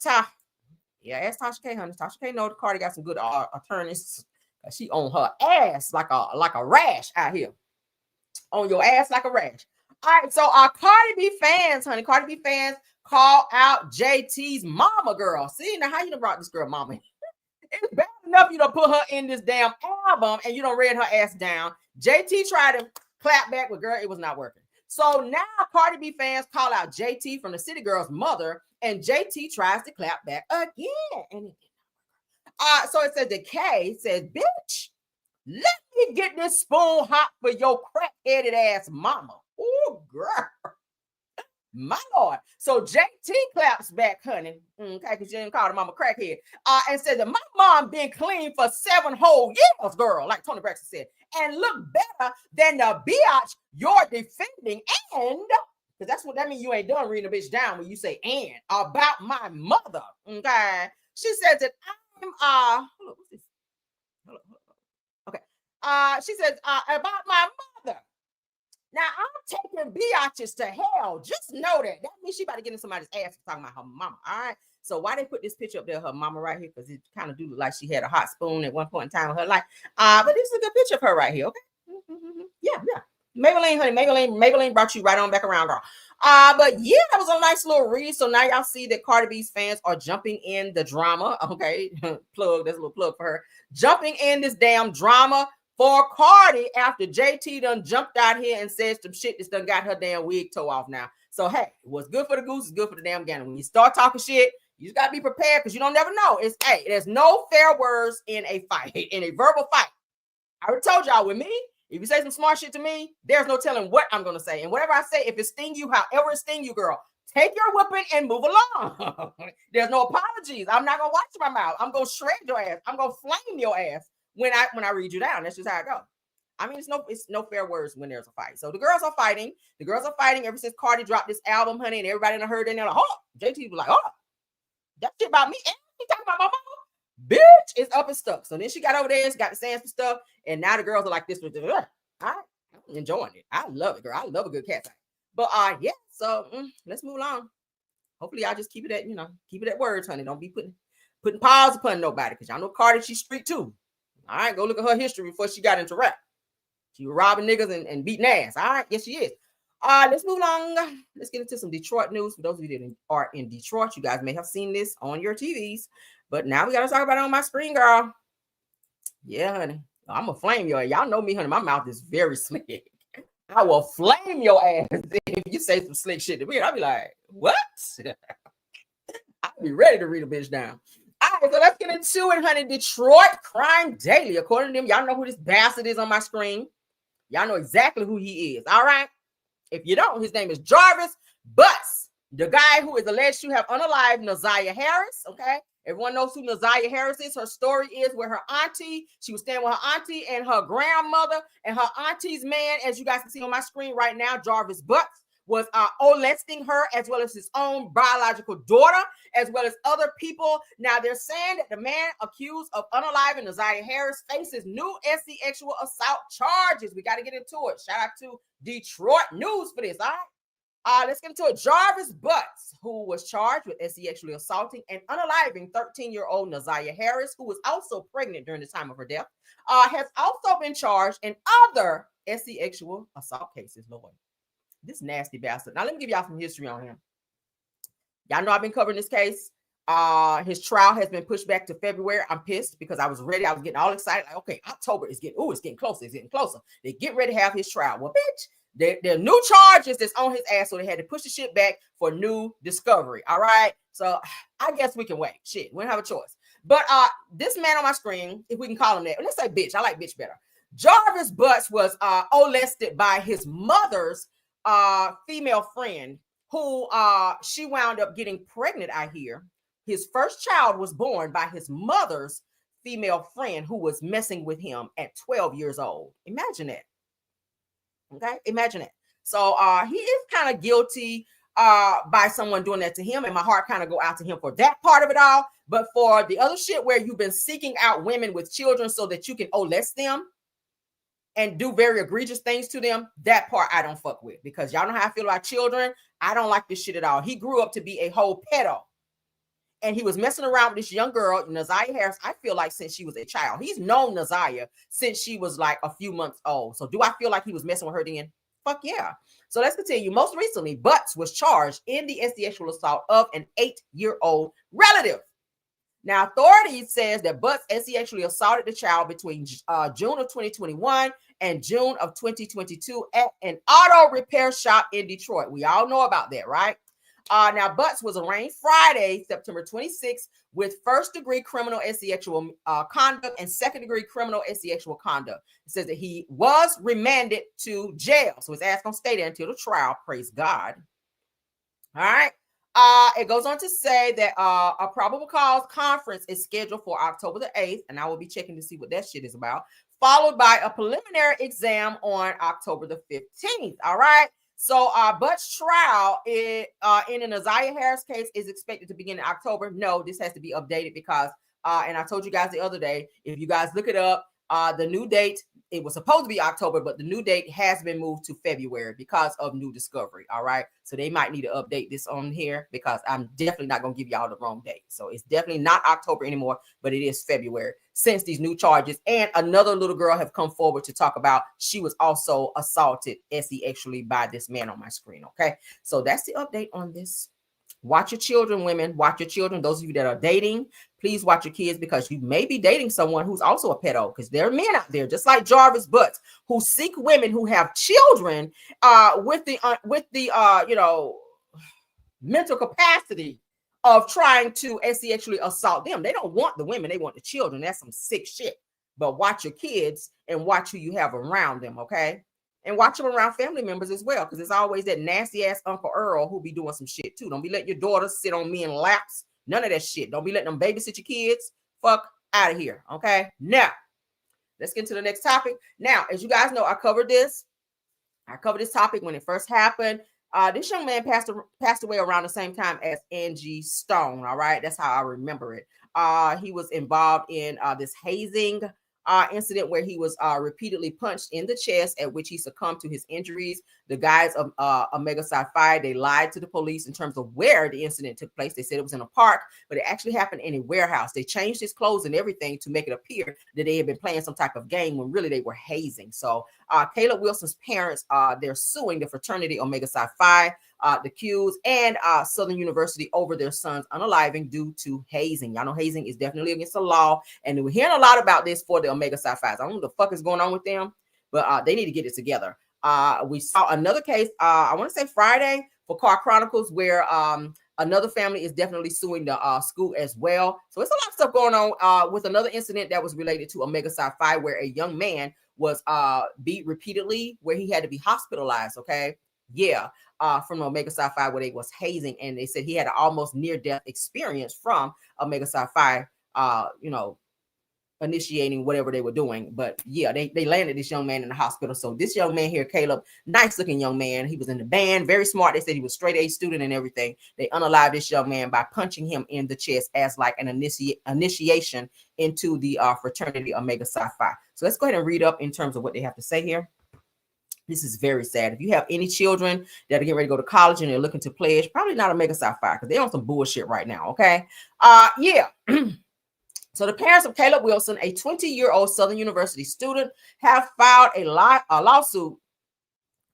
Yeah, ask Tasha K, honey. Tasha K know the Cardi got some good attorneys. She on her ass like a rash out here. On your ass like a rash. All right, so our Cardi B fans, honey, Cardi B fans call out JT's mama, girl. See, now how you done brought this girl mama? It's bad enough you done put her in this damn album and you done read her ass down. JT tried to clap back, but girl, it was not working. So now Cardi B fans call out JT from the City Girl's mother, and JT tries to clap back again. And so it says the K says, bitch, let me get this spoon hot for your crack-headed ass mama. Oh, girl. My Lord. So JT claps back, honey. Okay, because you didn't call the mama crackhead. And said that my mom been clean for 7 whole years, girl, like Tony Braxton said, and look better than the biatch you're defending. And, because that's what that means, you ain't done reading a bitch down when you say and about my mother. Okay. She says that okay. She says about my mother. Now I'm taking biatches to hell. Just know that. That means she about to get in somebody's ass talking about her mama. All right. So why they put this picture up there, her mama right here? Because it kind of do look like she had a hot spoon at one point in time in her life. But this is a good picture of her right here. Okay. Yeah. Maybelline, honey. Maybelline brought you right on back around, girl. But yeah, that was a nice little read. So now y'all see that Cardi B's fans are jumping in the drama. Okay, plug. That's a little plug for her. Jumping in this damn drama for Cardi after JT done jumped out here and said some shit that's done got her damn wig toe off now. So, hey, what's good for the goose is good for the damn gander. When you start talking shit, you just got to be prepared because you don't never know. There's no fair words in a fight, in a verbal fight. I already told y'all with me, if you say some smart shit to me, there's no telling what I'm going to say. And whatever I say, if it sting you, however it sting you, girl, take your whooping and move along. There's no apologies. I'm not going to watch my mouth. I'm going to shred your ass. I'm going to flame your ass when I read you down. That's just how it goes. I mean, it's no fair words when there's a fight. So the girls are fighting. The girls are fighting ever since Cardi dropped this album, honey, and everybody done heard it. And they're like, oh, JT was like, oh, that shit about me. And he talking about my mama. Bitch, it's up and stuck. So then she got over there, she got to saying some stuff, and now the girls are like this. I'm enjoying it. I love it, girl. I love a good cat fight. But yeah, so let's move along. Hopefully, y'all just keep it at words, honey. Don't be putting pause upon nobody, because y'all know Cardi, she's street too. All right, go look at her history before she got into rap. She was robbing niggas and beating ass. All right, yes, she is. Let's move along. Let's get into some Detroit news. For those of you that are in Detroit, you guys may have seen this on your TVs. But now we got to talk about it on my screen, girl. Yeah, honey. I'm going to flame your ass. Y'all know me, honey. My mouth is very slick. I will flame your ass if you say some slick shit to me. I'll be like, what? I'll be ready to read a bitch down. All right, so let's get into it, honey. Detroit crime daily. According to them, y'all know who this bastard is on my screen. Y'all know exactly who he is. All right. If you don't, his name is Jarvis Butts, the guy who is alleged to have unalived Naziah Harris. Okay. Everyone knows who Naziah Harris is. Her story is where her auntie, she was staying with her auntie and her grandmother, and her auntie's man, as you guys can see on my screen right now, Jarvis Butts, was molesting her as well as his own biological daughter, as well as other people. Now, they're saying that the man accused of unaliving Naziah Harris faces new sexual assault charges. We got to get into it. Shout out to Detroit News for this, all right? Let's get into it. Jarvis Butts, who was charged with sexually assaulting and unaliving 13-year-old Naziah Harris, who was also pregnant during the time of her death, has also been charged in other sexual assault cases, Lord. This nasty bastard. Now, let me give y'all some history on him. Y'all know I've been covering this case. His trial has been pushed back to February. I'm pissed because I was ready. I was getting all excited. Like, okay, October is getting closer. It's getting closer. They get ready to have his trial. Well, bitch, there are new charges that's on his ass, so they had to push the shit back for new discovery. All right. So I guess we can wait. Shit, we don't have a choice. But this man on my screen, if we can call him that, let's say bitch. I like bitch better. Jarvis Butts was molested by his mother's female friend, who she wound up getting pregnant, I hear. His first child was born by his mother's female friend, who was messing with him at 12 years old. Imagine that. Okay, imagine it. So he is kind of guilty by someone doing that to him, and my heart kind of go out to him for that part of it all. But for the other shit where you've been seeking out women with children so that you can molest them and do very egregious things to them, that part I don't fuck with, because y'all know how I feel about children. I don't like this shit at all. He grew up to be a whole pedo, and he was messing around with this young girl, Naziah Harris, I feel like since she was a child. He's known Naziah since she was like a few months old. So do I feel like he was messing with her then? Fuck yeah. So let's continue. Most recently, Butts was charged in the sexual assault of an 8-year-old relative. Now, authorities says that Butts sexually assaulted the child between June of 2021 and June of 2022 at an auto repair shop in Detroit. We all know about that, right? Now, Butts was arraigned Friday, September 26th, with first-degree criminal sexual conduct and second-degree criminal sexual conduct. It says that he was remanded to jail. So his ass gonna stay there until the trial. Praise God. All right. It goes on to say that a probable cause conference is scheduled for October the 8th, and I will be checking to see what that shit is about, followed by a preliminary exam on October the 15th. All right. So Butts' trial in the Naziah Harris case is expected to begin in October. No, this has to be updated because, and I told you guys the other day, if you guys look it up, the new date, it was supposed to be October, but the new date has been moved to February because of new discovery. All right. So they might need to update this on here because I'm definitely not going to give y'all the wrong date. So it's definitely not October anymore, but it is February since these new charges. And another little girl have come forward to talk about she was also assaulted sexually by this man on my screen. Okay. So that's the update on this Watch your children, women. Watch your children. Those of you that are dating, please watch your kids, because you may be dating someone who's also a pedo, because there are men out there, just like Jarvis Butts, who seek women who have children with the mental capacity of trying to sexually assault them. They don't want the women, they want the children. That's some sick shit. But watch your kids and watch who you have around them, okay? And watch them around family members as well, because it's always that nasty ass Uncle Earl who be doing some shit too. Don't be letting your daughters sit on men laps. None of that shit. Don't be letting them babysit your kids. Fuck out of here, okay? Now, let's get to the next topic. Now, as you guys know, I covered this topic when it first happened. This young man passed away around the same time as Angie Stone. All right, that's how I remember it. He was involved in this hazing incident where he was repeatedly punched in the chest, at which he succumbed to his injuries. The guys of Omega Psi Phi, they lied to the police in terms of where the incident took place. They said it was in a park, but it actually happened in a warehouse. They changed his clothes and everything to make it appear that they had been playing some type of game when really they were hazing. So Caleb Wilson's parents, they're suing the fraternity Omega Psi Phi, the Qs, and Southern University over their son's unaliving due to hazing. Y'all know hazing is definitely against the law, and we're hearing a lot about this for the Omega Psi Phis. I don't know what the fuck is going on with them, but they need to get it together. We saw another case, I want to say Friday, for Car Chronicles, where another family is definitely suing the school as well. So it's a lot of stuff going on with another incident that was related to Omega Psi Phi, where a young man was beat repeatedly, where he had to be hospitalized. Okay, yeah, from Omega Psi Phi, where they was hazing, and they said he had an almost near-death experience from Omega Psi Phi, initiating whatever they were doing. But yeah, they landed this young man in the hospital. So this young man here, Caleb, nice looking young man, he was in the band, very smart. They said he was straight A student and everything. They unalived this young man by punching him in the chest as like an initiation into the fraternity Omega Psi Phi. So let's go ahead and read up in terms of what they have to say here. This is very sad. If you have any children that are getting ready to go to college and they're looking to pledge, probably not Omega Psi Phi, because they're on some bullshit right now. Okay, yeah. So the parents of Caleb Wilson, a 20-year-old Southern University student, have filed a lawsuit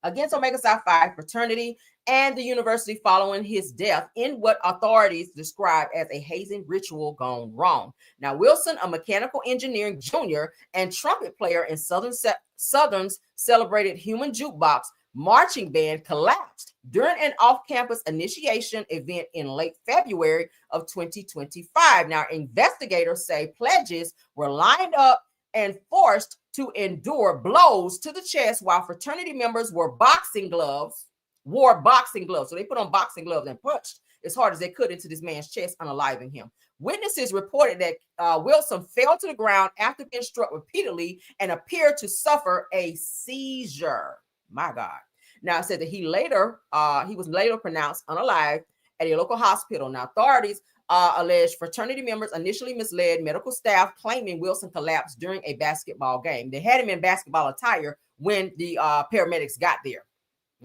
against Omega Psi Phi fraternity and the university following his death in what authorities describe as a hazing ritual gone wrong. Now, Wilson, a mechanical engineering junior and trumpet player in Southern's celebrated Human Jukebox marching band, collapsed during an off-campus initiation event in late February of 2025. Now, investigators say pledges were lined up and forced to endure blows to the chest while fraternity members wore boxing gloves. So they put on boxing gloves and punched as hard as they could into this man's chest, unaliving him. Witnesses reported that Wilson fell to the ground after being struck repeatedly and appeared to suffer a seizure. My God. Now, it said that he was later pronounced unalive at a local hospital. Now, authorities alleged fraternity members initially misled medical staff, claiming Wilson collapsed during a basketball game. They had him in basketball attire when the paramedics got there.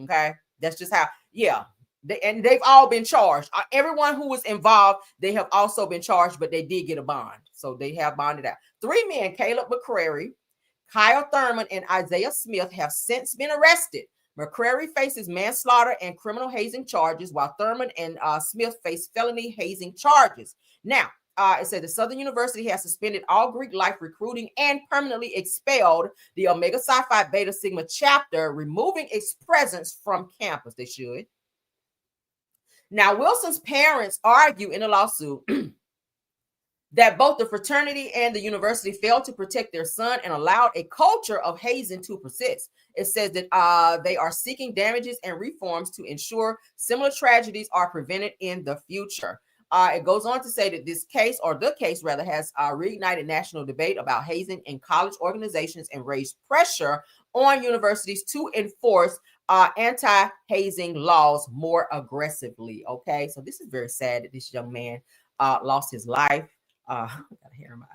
Okay, that's just how. Yeah, they've all been charged. Everyone who was involved, they have also been charged, but they did get a bond, so they have bonded out. 3 men, Caleb McCrary, Kyle Thurman, and Isaiah Smith, have since been arrested. McCrary faces manslaughter and criminal hazing charges, while Thurman and Smith face felony hazing charges. Now, it said the Southern University has suspended all Greek life recruiting and permanently expelled the Omega Psi Phi Beta Sigma chapter, removing its presence from campus. They should. Now, Wilson's parents argue in a lawsuit that both the fraternity and the university failed to protect their son and allowed a culture of hazing to persist. It says that they are seeking damages and reforms to ensure similar tragedies are prevented in the future. It goes on to say that this case, or the case rather, has reignited national debate about hazing in college organizations and raised pressure on universities to enforce anti-hazing laws more aggressively. Okay, so this is very sad that this young man lost his life. Got a hair in my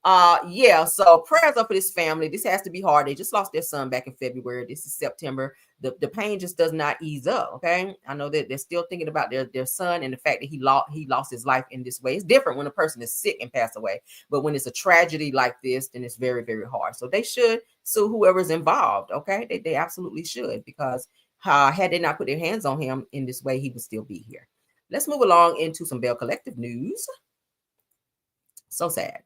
eye. Yeah, so prayers up for this family. This has to be hard. They just lost their son back in February. This is September. The pain just does not ease up. Okay, I know that they're still thinking about their son and the fact that he lost his life in this way. It's different when a person is sick and passed away, but when it's a tragedy like this, then it's very, very hard. So they should sue whoever's involved. Okay, they absolutely should, because had they not put their hands on him in this way, he would still be here. let's move along into some Bell Collective news. So sad.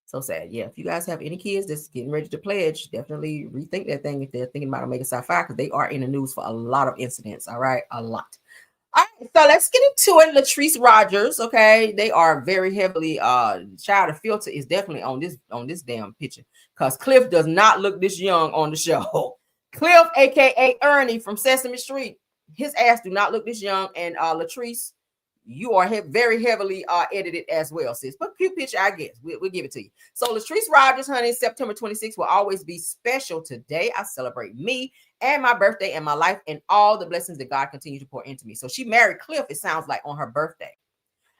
So sad. Yeah, if you guys have any kids that's getting ready to pledge, definitely rethink that thing if they're thinking about Omega Psi Phi, because they are in the news for a lot of incidents. All right, a lot. All right, so let's get into it. Latrice Rodgers, okay, they are very heavily. Child, the filter is definitely on this damn picture, because Cliff does not look this young on the show. Cliff, aka Ernie from Sesame Street, his ass do not look this young, and Latrice, you are very heavily edited as well, sis. But cute picture, I guess. We'll give it to you. So Latrice Rodgers, honey, September 26th will always be special today. I celebrate me and my birthday and my life and all the blessings that God continues to pour into me. So she married Cliff, it sounds like, on her birthday.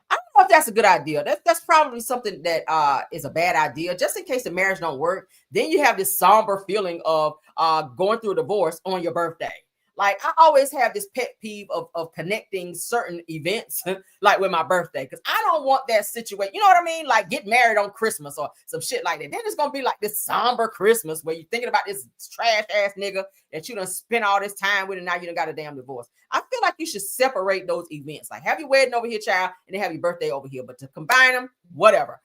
I don't know if that's a good idea. That's probably something that is a bad idea. Just in case the marriage don't work, then you have this somber feeling of going through a divorce on your birthday. Like, I always have this pet peeve of connecting certain events, like with my birthday, because I don't want that situation. You know what I mean? Like, get married on Christmas or some shit like that. Then it's going to be like this somber Christmas where you're thinking about this trash ass nigga that you done spent all this time with, and now you done got a damn divorce. I feel like you should separate those events. Like, have your wedding over here, child, and then have your birthday over here. But to combine them, whatever.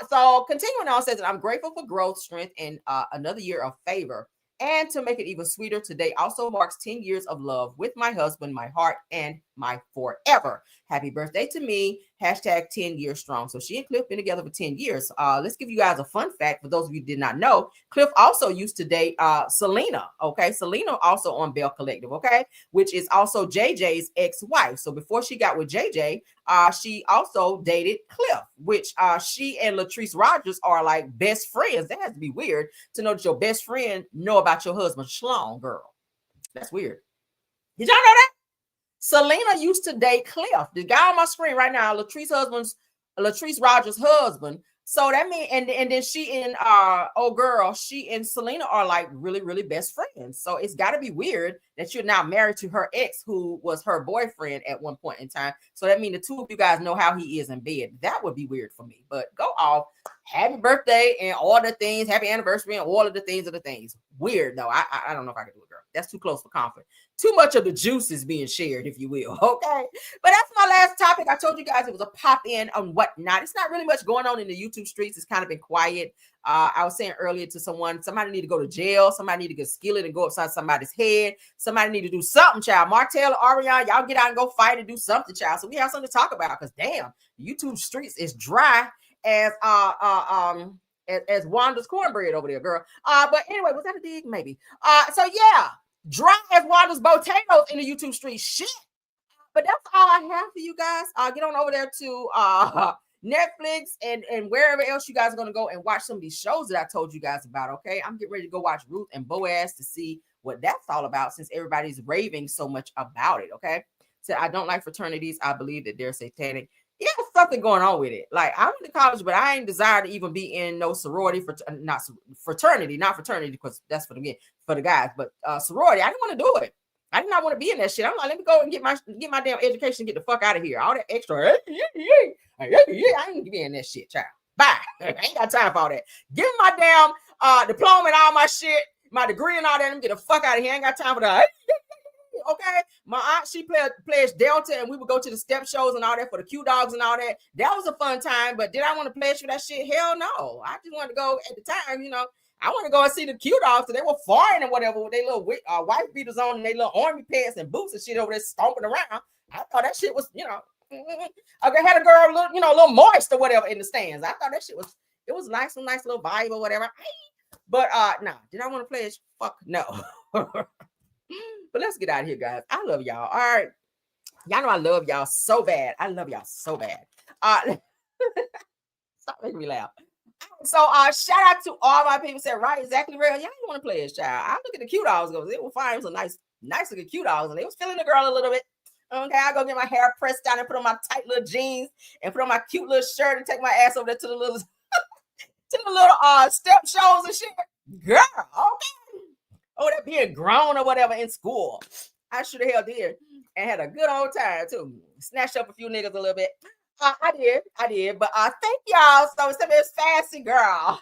So continuing on, says that I'm grateful for growth, strength, and another year of favor. And to make it even sweeter, today also marks 10 years of love with my husband, my heart, and my forever. Happy birthday to me. Hashtag 10 years strong. So she and Cliff been together for 10 years. Let's give you guys a fun fact. For those of you who did not know, Cliff also used to date Selena. Okay. Selena also on Bell Collective. Okay. Which is also JJ's ex-wife. So before she got with JJ, she also dated Cliff, which she and Latrice Rodgers are like best friends. That has to be weird to know that your best friend know about your husband schlong, girl. That's weird. Did y'all know that? Selena used to date Cliff, the guy on my screen right now, Latrice Rodgers' husband. So that means, and then she and she and Selena are like really, really best friends. So it's got to be weird that you're now married to her ex, who was her boyfriend at one point in time. So that means the two of you guys know how he is in bed. That would be weird for me. But go off. Happy birthday and all the things. Happy anniversary and all of the things. Weird though. I don't know if I can do it, girl. That's too close for comfort. Too much of the juice is being shared, if you will. Okay. But that's my last topic. I told you guys it was a pop in on whatnot. It's not really much going on in the YouTube streets. It's kind of been quiet. I was saying earlier to someone, somebody need to go to jail. Somebody need to get skillet and go upside somebody's head. Somebody need to do something, child. Martell, Ariana, y'all get out and go fight and do something, child. So we have something to talk about, because damn, the YouTube streets is dry as Wanda's cornbread over there, girl. But anyway, was that a dig? Maybe. So yeah, dry as Wanda's potatoes in the YouTube street. Shit. But that's all I have for you guys. Get on over there to Netflix and wherever else you guys are gonna go and watch some of these shows that I told you guys about. Okay, I'm getting ready to go watch Ruth and Boaz to see what that's all about, since everybody's raving so much about it. Okay, so I don't like fraternities. I believe that they're satanic. Yeah, something going on with it. Like, I went to college, but I ain't desire to even be in no sorority, not fraternity, because that's for the guys, but sorority. I didn't want to do it. I did not want to be in that shit. I'm like, let me go and get my damn education, get the fuck out of here. All that extra, I ain't be in that shit, child. Bye. I ain't got time for all that. Give me my damn diploma and all my shit, my degree and all that. Let me get the fuck out of here. I ain't got time for that. Okay, my aunt, she pledged Delta, and we would go to the step shows and all that for the Q dogs and all that. That was a fun time, but did I want to pledge for that shit? Hell no. I just wanted to go at the time, I want to go and see the Q dogs, so they were foreign and whatever with their little wife beaters on and their little army pants and boots and shit over there stomping around. I thought that shit was, I had a girl, a little moist or whatever in the stands. I thought that shit was nice, a nice little vibe or whatever. But nah, did I want to pledge? Fuck no. But let's get out of here, guys. I love y'all. All right. Y'all know I love y'all so bad. I love y'all so bad. Stop making me laugh. So shout out to all my people said, right, exactly, real. Y'all don't want to play a child. I look at the cute dogs, they were fine. It was a nice looking cute dogs, and they was feeling the girl a little bit. Okay, I go get my hair pressed down and put on my tight little jeans and put on my cute little shirt and take my ass over there to the little step shows and shit. Girl, okay. Oh, that being grown or whatever in school. I should have hell did and had a good old time too. Snatched up a few niggas a little bit. I did. But thank y'all. So it's fancy, girl.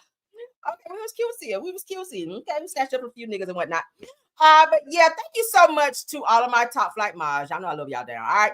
Okay, we was cutesy. Okay, we snatched up a few niggas and whatnot. But yeah, thank you so much to all of my top flight Maj. I know I love y'all down. All right.